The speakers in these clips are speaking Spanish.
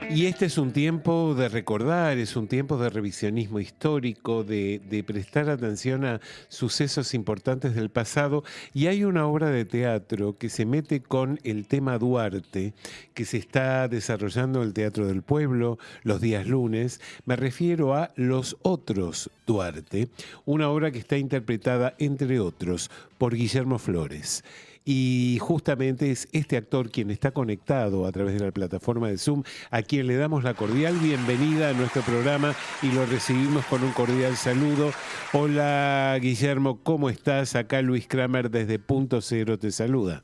Y este es un tiempo de recordar, es un tiempo de revisionismo histórico, de prestar atención a sucesos importantes del pasado. Y hay una obra de teatro que se mete con el tema Duarte, que se está desarrollando en el Teatro del Pueblo los días lunes. Me refiero a Los Otros Duarte, una obra que está interpretada, entre otros, por Guillermo Flores. Y justamente es este actor quien está conectado a través de la plataforma de Zoom, a quien le damos la cordial bienvenida a nuestro programa y lo recibimos con un cordial saludo. Hola Guillermo, ¿cómo estás? Acá Luis Kramer desde Punto Cero te saluda.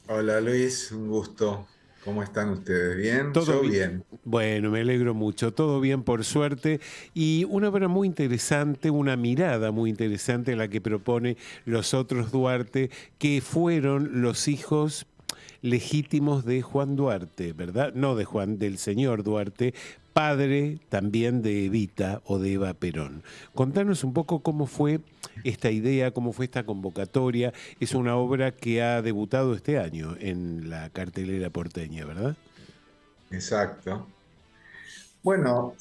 Hola Luis, un gusto. ¿Cómo están ustedes? ¿Bien? Todo Yo bien. bien. Bueno, me alegro mucho, todo bien por suerte y una obra muy interesante, una mirada muy interesante la que propone Los Otros Duarte, que fueron los hijos legítimos de Juan Duarte, ¿verdad? No de Juan, del señor Duarte, padre también de Evita o de Eva Perón. Contanos un poco cómo fue esta idea, cómo fue esta convocatoria. Es una obra que ha debutado este año en la cartelera porteña, ¿verdad? Exacto. Bueno,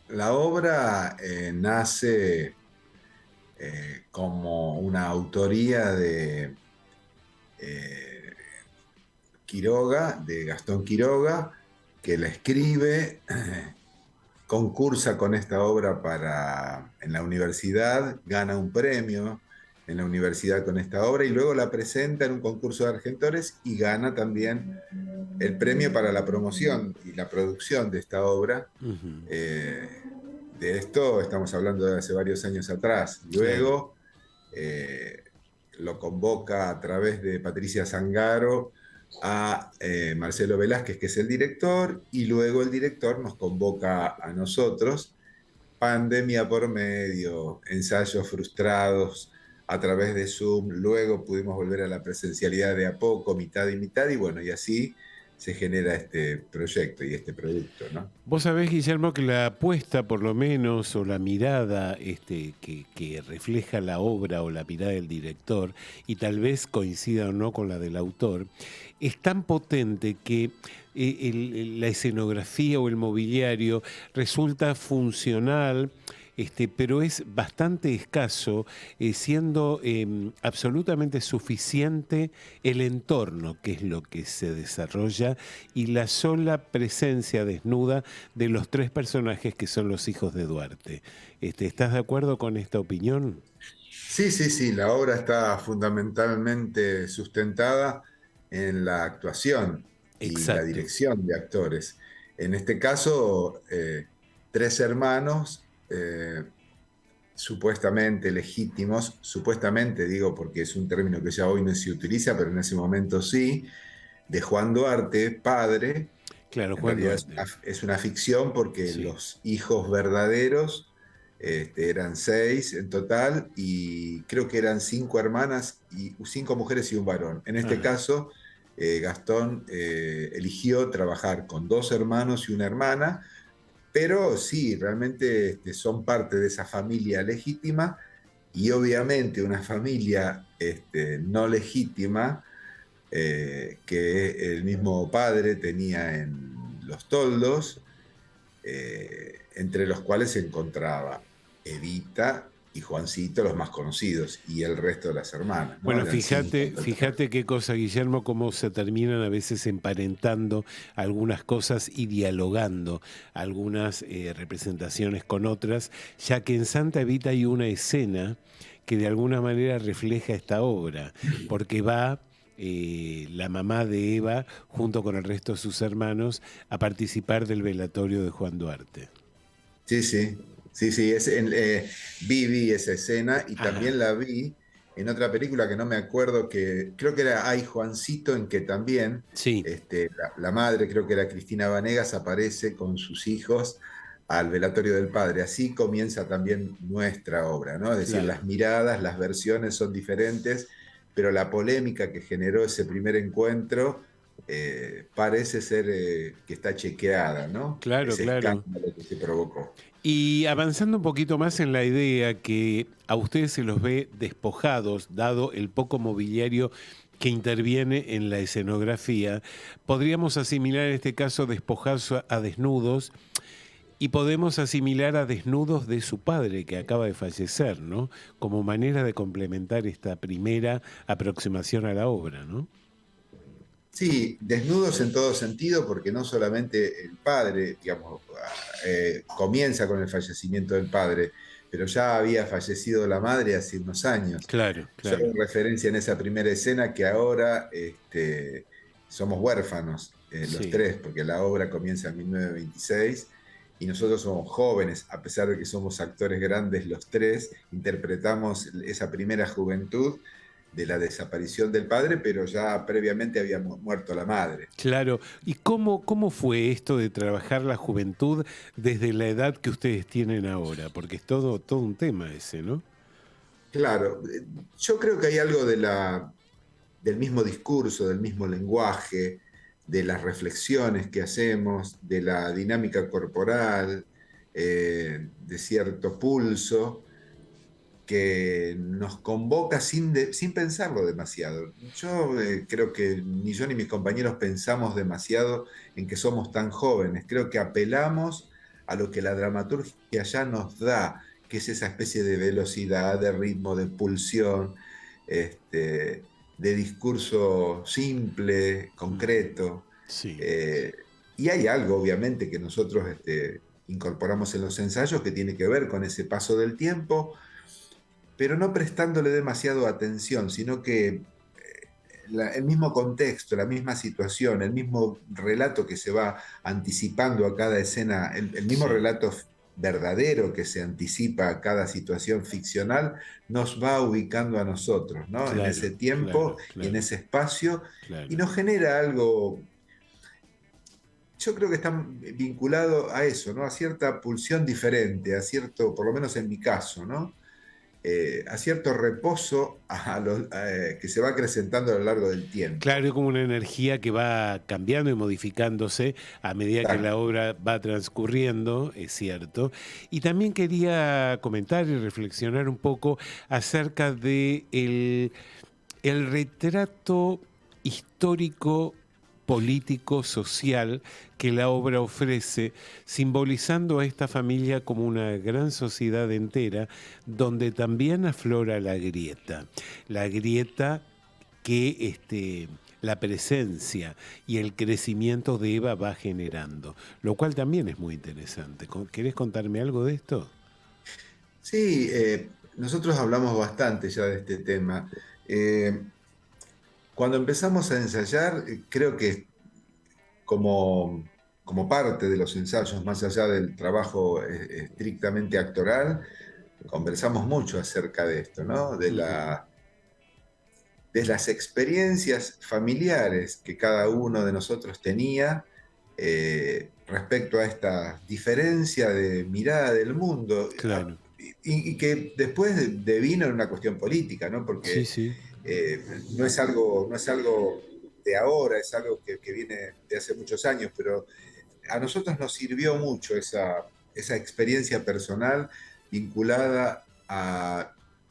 la obra nace como una autoría de eh, Quiroga, de Gastón Quiroga, que la escribe, concursa con esta obra en la universidad, gana un premio en la universidad con esta obra y luego la presenta en un concurso de argentores y gana también el premio para la promoción y la producción de esta obra. Ujú. Eh, de esto estamos hablando de hace varios años atrás. Claro. Luego eh, lo convoca a través de Patricia Zangaro a Marcelo Velázquez, que es el director, y luego el director nos convoca a nosotros, pandemia por medio, ensayos frustrados a través de Zoom, luego pudimos volver a la presencialidad de a poco, mitad y mitad, y bueno, y así se genera este proyecto y este producto, ¿no? Vos sabés, Guillermo, que la apuesta, por lo menos, o la mirada que refleja la obra o la mirada del director, y tal vez coincida o no con la del autor, es tan potente que la escenografía o el mobiliario resulta funcional, pero es bastante escaso, siendo absolutamente suficiente el entorno, que es lo que se desarrolla, y la sola presencia desnuda de los tres personajes que son los hijos de Duarte. ¿Estás de acuerdo con esta opinión? Sí, sí, sí, la obra está fundamentalmente sustentada en la actuación y la Exacto. dirección de actores. En este caso, tres hermanos supuestamente legítimos, supuestamente digo porque es un término que ya hoy no se utiliza, pero en ese momento sí, de Juan Duarte, padre. Claro, En Juan realidad Duarte. es una ficción porque Sí. los hijos verdaderos eran seis en total y creo que eran cinco hermanas y cinco mujeres y un varón. En este Ajá. caso, Gastón eligió trabajar con dos hermanos y una hermana, pero sí, realmente son parte de esa familia legítima y obviamente una familia no legítima que el mismo padre tenía en Los Toldos, entre los cuales se encontraba Evita y Juancito, los más conocidos, y el resto de las hermanas, ¿no? Bueno, Eran cinco fíjate, en total. fíjate qué cosa, Guillermo, cómo se terminan a veces emparentando algunas cosas y dialogando algunas representaciones con otras, ya que en Santa Evita hay una escena que de alguna manera refleja esta obra, porque va la mamá de Eva, junto con el resto de sus hermanos, a participar del velatorio de Juan Duarte. Sí, sí, sí, sí, vi esa escena y Ajá, también la vi en otra película que no me acuerdo, que creo que era Ay Juancito, en que también sí. la madre, creo que era Cristina Vanegas, aparece con sus hijos al velatorio del padre. Así comienza también nuestra obra, ¿no? Es decir, las Claro. miradas, las versiones son diferentes, pero la polémica que generó ese primer encuentro parece ser que está chequeada, ¿no? Claro, Ese claro. escándalo que se provocó. Y avanzando un poquito más en la idea que a ustedes se los ve despojados, dado el poco mobiliario que interviene en la escenografía. Podríamos asimilar en este caso despojarse a desnudos y podemos asimilar a desnudos de su padre que acaba de fallecer, ¿no? Como manera de complementar esta primera aproximación a la obra, ¿no? Sí, desnudos en todo sentido, porque no solamente el padre, digamos, comienza con el fallecimiento del padre, pero ya había fallecido la madre hace unos años. Claro, Yo hago claro. referencia en esa primera escena que ahora somos huérfanos, los Sí. tres, porque la obra comienza en 1926 y nosotros somos jóvenes, a pesar de que somos actores grandes los tres, interpretamos esa primera juventud de la desaparición del padre, pero ya previamente había muerto la madre. Claro. ¿Y cómo fue esto de trabajar la juventud desde la edad que ustedes tienen ahora? Porque es todo un tema ese, ¿no? Claro, yo creo que hay algo del mismo discurso, del mismo lenguaje, de las reflexiones que hacemos, de la dinámica corporal, de cierto pulso, que nos convoca sin pensarlo demasiado. Yo creo que ni yo ni mis compañeros pensamos demasiado en que somos tan jóvenes. Creo que apelamos a lo que la dramaturgia ya nos da, que es esa especie de velocidad, de ritmo, de pulsión, de discurso simple, Mm, concreto. sí, Eh, y hay algo, obviamente, que nosotros incorporamos en los ensayos que tiene que ver con ese paso del tiempo, pero no prestándole demasiado atención, sino que el mismo contexto, la misma situación, el mismo relato que se va anticipando a cada escena, el mismo sí. relato verdadero que se anticipa a cada situación ficcional, nos va ubicando a nosotros, ¿no? En ese Claro, tiempo claro, y en claro, ese espacio, y claro. nos genera algo, yo creo que está vinculado a eso, ¿no? A cierta pulsión diferente, a cierto, por lo menos en mi caso, ¿no? A cierto reposo que se va acrecentando a lo largo del Claro, tiempo. es como una energía que va cambiando y modificándose a medida que la Exacto. obra va transcurriendo, es cierto. Y también quería comentar y reflexionar un poco acerca de el retrato histórico, político, social que la obra ofrece, simbolizando a esta familia como una gran sociedad entera, donde también aflora la grieta que la presencia y el crecimiento de Eva va generando, lo cual también es muy interesante. ¿Querés contarme algo de esto? Sí, nosotros hablamos bastante ya de este tema. Eh, Cuando empezamos a ensayar, creo que como, como parte de los ensayos, más allá del trabajo estrictamente actoral, conversamos mucho acerca de esto, ¿no? Ujú. De las experiencias familiares que cada uno de nosotros tenía respecto a esta diferencia de mirada del mundo Claro. y que después devino en una cuestión política, ¿no? Sí, Porque sí. eh, no es algo de ahora, es algo que viene de hace muchos años, pero a nosotros nos sirvió mucho esa experiencia personal vinculada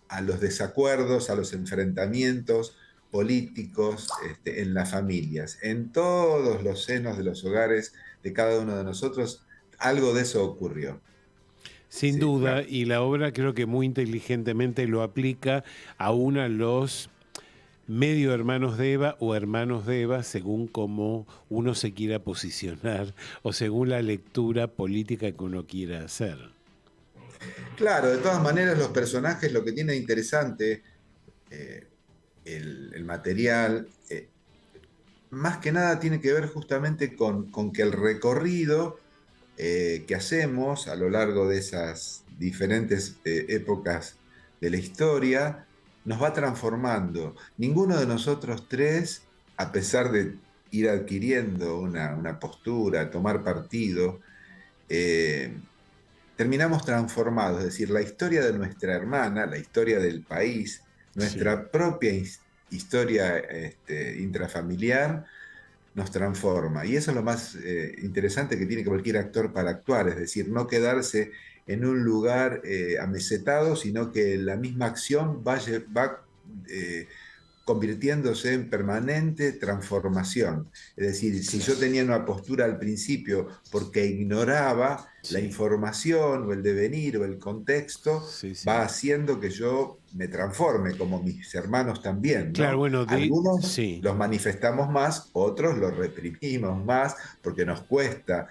a los desacuerdos, a los enfrentamientos políticos en las familias. En todos los senos de los hogares de cada uno de nosotros, algo de eso ocurrió. Sin Sí, duda, claro. y la obra creo que muy inteligentemente lo aplica aún a los medio hermanos de Eva o hermanos de Eva, según cómo uno se quiera posicionar o según la lectura política que uno quiera hacer. Claro, de todas maneras los personajes lo que tiene de interesante, eh, el material, más que nada tiene que ver justamente con que el recorrido que hacemos a lo largo de esas diferentes épocas de la historia nos va transformando. Ninguno de nosotros tres, a pesar de ir adquiriendo una postura, tomar partido, eh, terminamos transformados. Es decir, la historia de nuestra hermana, la historia del país, Sí. nuestra propia historia intrafamiliar, nos transforma. Y eso es lo más interesante que tiene cualquier actor para actuar, es decir, no quedarse en un lugar amesetado, sino que la misma acción va eh, convirtiéndose en permanente transformación. Es decir, si yo tenía una postura al principio porque ignoraba la Sí, información o el devenir o el contexto, sí, va sí. haciendo que yo me transforme, como mis hermanos también, Claro, ¿no? bueno, Algunos sí. los manifestamos más, otros los reprimimos más porque nos cuesta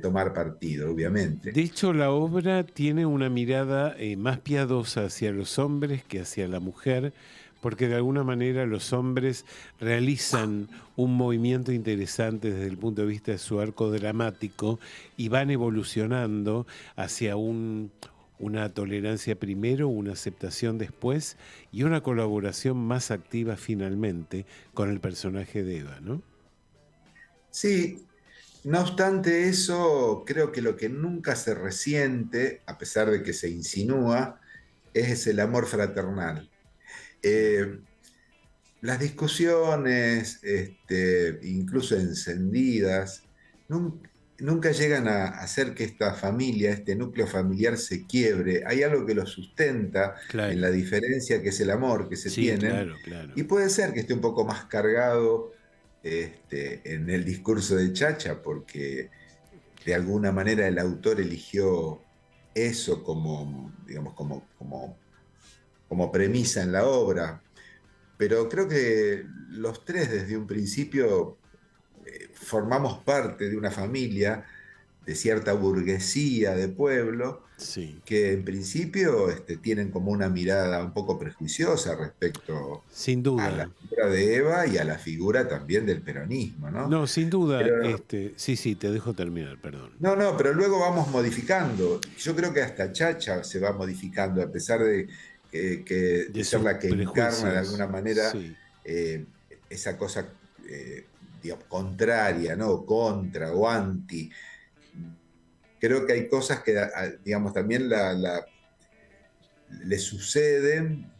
tomar partido, obviamente. De hecho, la obra tiene una mirada más piadosa hacia los hombres que hacia la mujer, porque de alguna manera los hombres realizan un movimiento interesante desde el punto de vista de su arco dramático y van evolucionando hacia una tolerancia primero, una aceptación después y una colaboración más activa finalmente con el personaje de Eva, ¿no? Sí, no obstante eso, creo que lo que nunca se resiente, a pesar de que se insinúa, es el amor fraternal. Claro. Eh, las discusiones, incluso encendidas, nunca llegan a hacer que esta familia, este núcleo familiar se quiebre. Hay algo que lo sustenta en Claro. la diferencia que es el amor que se Sí, tienen, claro, claro. y puede ser que esté un poco más cargado en el discurso de Chacha, porque de alguna manera el autor eligió eso como, digamos, como premisa en la obra. Pero creo que los tres desde un principio formamos parte de una familia de cierta burguesía de pueblo Sí. que en principio tienen como una mirada un poco prejuiciosa respecto Sin a la duda. figura de Eva y a la figura también del peronismo, ¿no? No, sin duda, Pero sí, sí, te dejo terminar, perdón. no, no, pero luego vamos modificando. Yo creo que hasta Chacha se va modificando, a pesar de De ser sus la que encarna de prejuicios, alguna manera sí. eh, esa cosa digamos, contraria, ¿no? Contra o anti. Creo que hay cosas que, digamos, también le suceden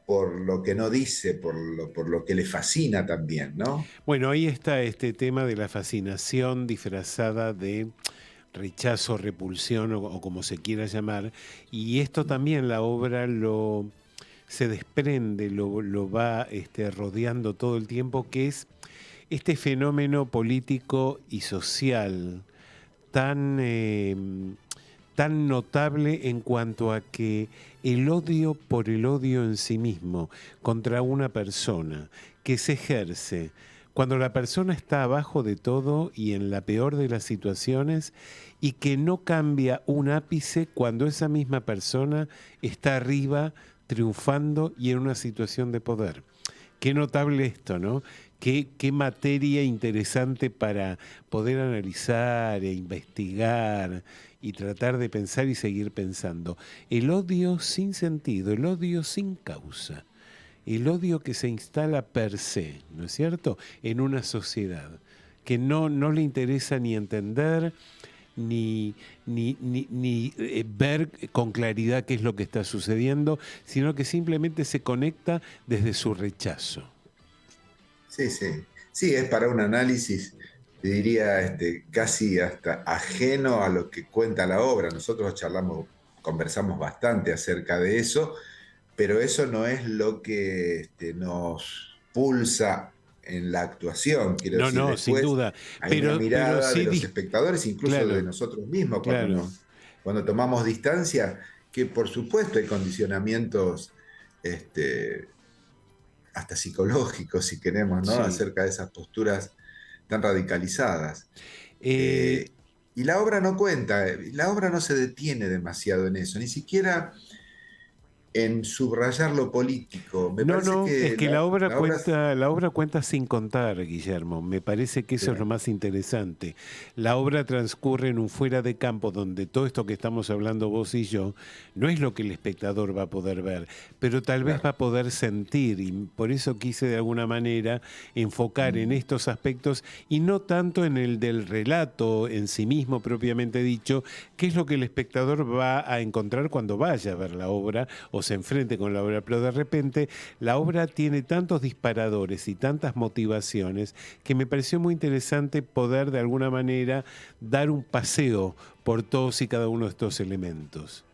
por lo que no dice, por lo que le fascina también, ¿no? Bueno, ahí está este tema de la fascinación disfrazada de rechazo, repulsión o como se quiera llamar, y esto también la obra lo se desprende, lo va rodeando todo el tiempo, que es este fenómeno político y social tan, tan notable en cuanto a que el odio por el odio en sí mismo contra una persona que se ejerce cuando la persona está abajo de todo y en la peor de las situaciones y que no cambia un ápice cuando esa misma persona está arriba triunfando y en una situación de poder. Qué notable esto, ¿no? Qué materia interesante para poder analizar e investigar y tratar de pensar y seguir pensando. El odio sin sentido, el odio sin causa, el odio que se instala per se, ¿no es cierto?, en una sociedad que no le interesa ni entender, ni ver con claridad qué es lo que está sucediendo, sino que simplemente se conecta desde su rechazo. Sí, sí. Sí, es para un análisis, te diría, casi hasta ajeno a lo que cuenta la obra. Nosotros charlamos, conversamos bastante acerca de eso, pero eso no es lo que nos pulsa en la actuación. Quiero No, decir, no, sin después duda, hay una pero mirada de sí, los espectadores, incluso de claro, nosotros mismos, claro, cuando tomamos distancia, que por supuesto hay condicionamientos este, hasta psicológicos, si queremos, ¿no? sí. Acerca de esas posturas tan radicalizadas. Eh, Eh, y la obra no cuenta, la obra no se detiene demasiado en eso, ni siquiera en subrayar lo político. Me No, parece no, es que que la obra la obra cuenta sin contar, Guillermo. Me parece que eso es lo más interesante. La obra transcurre en un fuera de campo donde todo esto que estamos hablando vos y yo no es lo que el espectador va a poder ver, pero tal vez va claro, a poder sentir y por eso quise de alguna manera enfocar en mm, estos aspectos y no tanto en el del relato en sí mismo propiamente dicho, qué es lo que el espectador va a encontrar cuando vaya a ver la obra o se enfrente con la obra, pero de repente la obra tiene tantos disparadores y tantas motivaciones que me pareció muy interesante poder de alguna manera dar un paseo por todos y cada uno de estos elementos.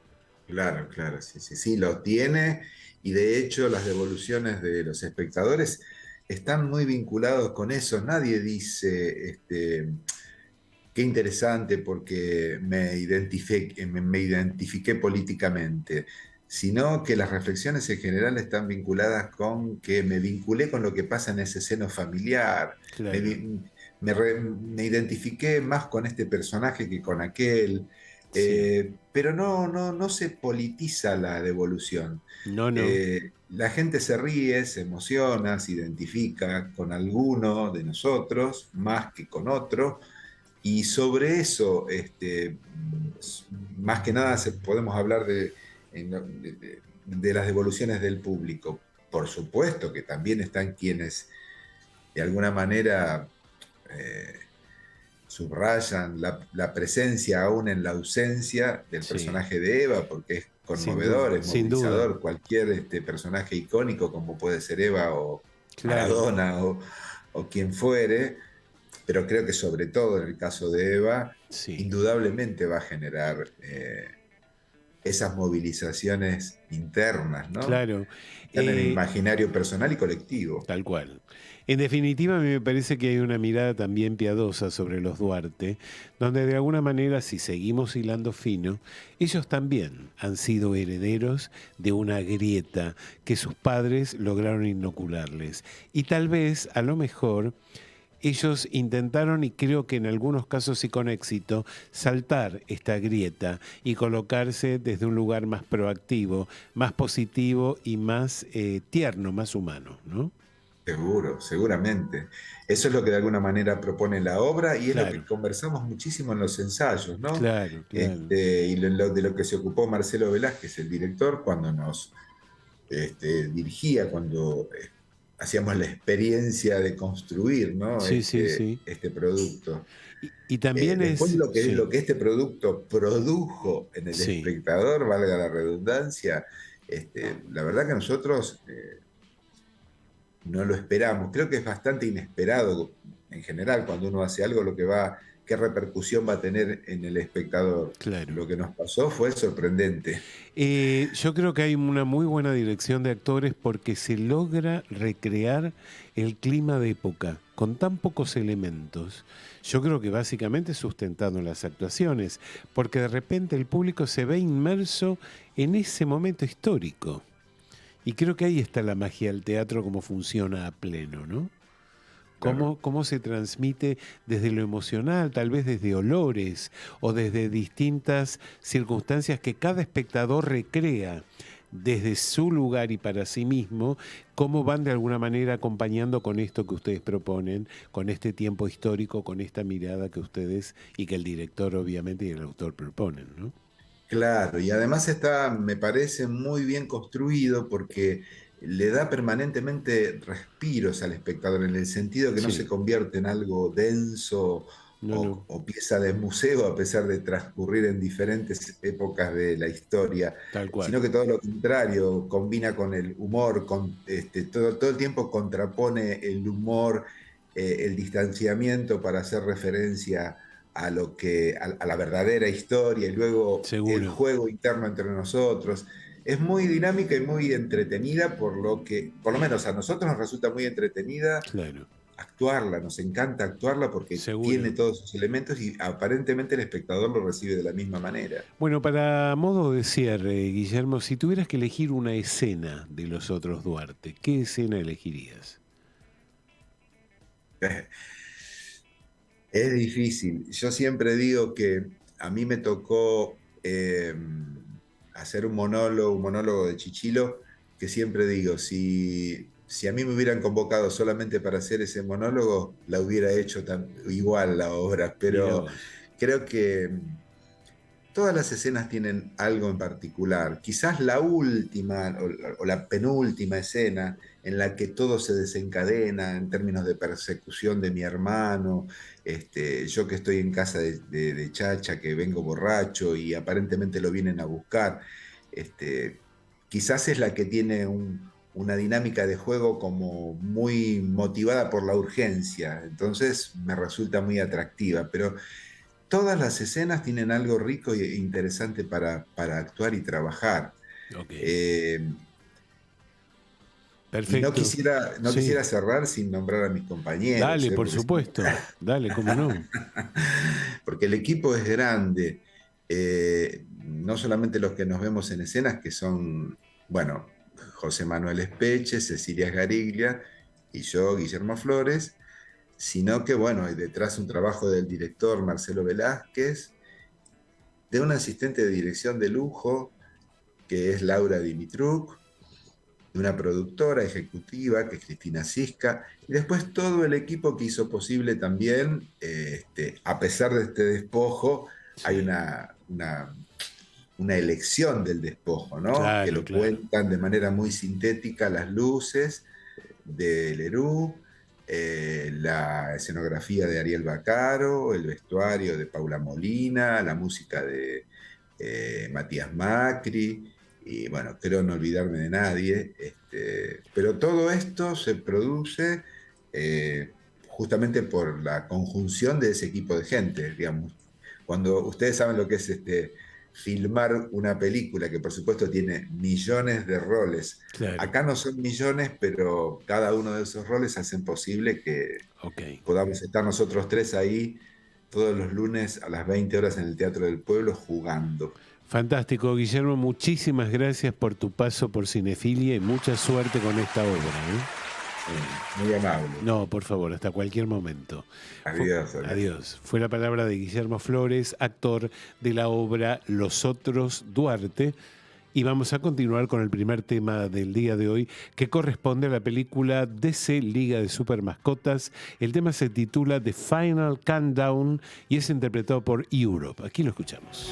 claro, claro, sí, sí, sí, lo tiene. Y de hecho las devoluciones de los espectadores están muy vinculados con eso. Nadie dice, qué interesante porque me identifiqué políticamente, sino que las reflexiones en general están vinculadas con que me vinculé con lo que pasa en ese seno familiar, me, Claro. vi- me identifiqué más con este personaje que con aquel, Sí. pero no se politiza la devolución. No, no. La gente se ríe, se emociona, se identifica con alguno de nosotros más que con otro, y sobre eso, más que nada podemos hablar de las devoluciones del público. Por supuesto que también están quienes de alguna manera eh, subrayan la presencia aún en la ausencia del Sí. personaje de Eva, porque es Sin duda, conmovedor, es sin duda. movilizador. Cualquier personaje icónico como puede ser Eva o Claro. Maradona o quien fuere, pero creo que sobre todo en el caso de Eva, Sí. indudablemente va a generar esas movilizaciones internas, ¿no? Claro. Están en el Eh, imaginario personal y colectivo. Tal cual. En definitiva, a mí me parece que hay una mirada también piadosa sobre los Duarte, donde de alguna manera, si seguimos hilando fino, ellos también han sido herederos de una grieta que sus padres lograron inocularles. Y tal vez, a lo mejor, ellos intentaron, y creo que en algunos casos y con éxito, saltar esta grieta y colocarse desde un lugar más proactivo, más positivo y más tierno, más humano, ¿no? Seguro, seguramente. Eso es lo que de alguna manera propone la obra y es lo que Claro, conversamos muchísimo en los ensayos, ¿no? claro, claro. Y de lo que se ocupó Marcelo Velázquez, el director, cuando nos dirigía, cuando hacíamos la experiencia de construir, ¿no? Sí, sí, sí. Este producto. Y también Después es, lo sí, que este producto produjo en el sí, espectador, valga la redundancia, la verdad que nosotros no lo esperamos. Creo que es bastante inesperado en general cuando uno hace algo qué repercusión va a tener en el espectador. claro. Lo que nos pasó fue sorprendente. Yo creo que hay una muy buena dirección de actores porque se logra recrear el clima de época con tan pocos elementos. Yo creo que básicamente sustentando en las actuaciones, porque de repente el público se ve inmerso en ese momento histórico. Y creo que ahí está la magia del teatro, cómo funciona a pleno, ¿no? Claro. Cómo se transmite desde lo emocional, tal vez desde olores o desde distintas circunstancias que cada espectador recrea desde su lugar y para sí mismo, cómo van de alguna manera acompañando con esto que ustedes proponen, con este tiempo histórico, con esta mirada que ustedes y que el director obviamente y el autor proponen, ¿no? Claro, y además está, me parece, muy bien construido porque le da permanentemente respiros al espectador, en el sentido que no se Sí, convierte en algo denso no, no, o pieza de museo a pesar de transcurrir en diferentes épocas de la historia, tal sino cual, que todo lo contrario, combina con el humor, todo el tiempo contrapone el humor, el distanciamiento para hacer referencia a la verdadera historia y luego el seguro, juego interno entre nosotros. Es muy dinámica y muy entretenida, por lo menos a nosotros nos resulta muy entretenida claro, actuarla, nos encanta actuarla porque tiene seguro. todos sus elementos y aparentemente el espectador lo recibe de la misma manera. Bueno, para modo de cierre, Guillermo, si tuvieras que elegir una escena de los otros Duarte, ¿qué escena elegirías? Es difícil. Yo siempre digo que a mí me tocó hacer un monólogo de Chichilo, que siempre digo, si a mí me hubieran convocado solamente para hacer ese monólogo, la hubiera hecho igual la obra, Mira pero vos. creo que todas las escenas tienen algo en particular. Quizás la última o la penúltima escena en la que todo se desencadena en términos de persecución de mi hermano, yo que estoy en casa de Chacha, que vengo borracho y aparentemente lo vienen a buscar, este, quizás es la que tiene una dinámica de juego como muy motivada por la urgencia, entonces me resulta muy atractiva, pero todas las escenas tienen algo rico e interesante para actuar y trabajar. Ok. Eh, Y no Perfecto. quisiera, no Sí. quisiera cerrar sin nombrar a mis compañeros, Dale, por porque, supuesto. Dale, cómo no. porque el equipo es grande. No solamente los que nos vemos en escenas, que son, bueno, José Manuel Espeche, Cecilia Esgariglia y yo, Guillermo Flores, sino que, bueno, hay detrás un trabajo del director Marcelo Velázquez, de un asistente de dirección de lujo, que es Laura Dimitruk, de una productora ejecutiva, que es Cristina Cisca, y después todo el equipo que hizo posible también, a pesar de este despojo, hay Sí, una elección del despojo, ¿no? Que claro, lo claro. cuentan de manera muy sintética las luces de Leroux, la escenografía de Ariel Bacaro, el vestuario de Paula Molina, la música de Matías Macri, y bueno, creo no olvidarme de nadie, pero todo esto se produce justamente por la conjunción de ese equipo de gente, digamos. Cuando ustedes saben lo que es filmar una película, que por supuesto tiene millones de roles. Claro. Acá no son millones, pero cada uno de esos roles hacen posible que Ok. podamos estar nosotros tres ahí todos los lunes a las 20 horas en el Teatro del Pueblo jugando. Fantástico, Guillermo. Muchísimas gracias por tu paso por Cinefilia y mucha suerte con esta obra, ¿eh? Muy amable. No, por favor, hasta cualquier momento. Adiós, adiós. Adiós. Fue la palabra de Guillermo Flores, actor de la obra Los Otros Duarte. Y vamos a continuar con el primer tema del día de hoy, que corresponde a la película DC Liga de Supermascotas. El tema se titula The Final Countdown y es interpretado por Europe. Aquí lo escuchamos.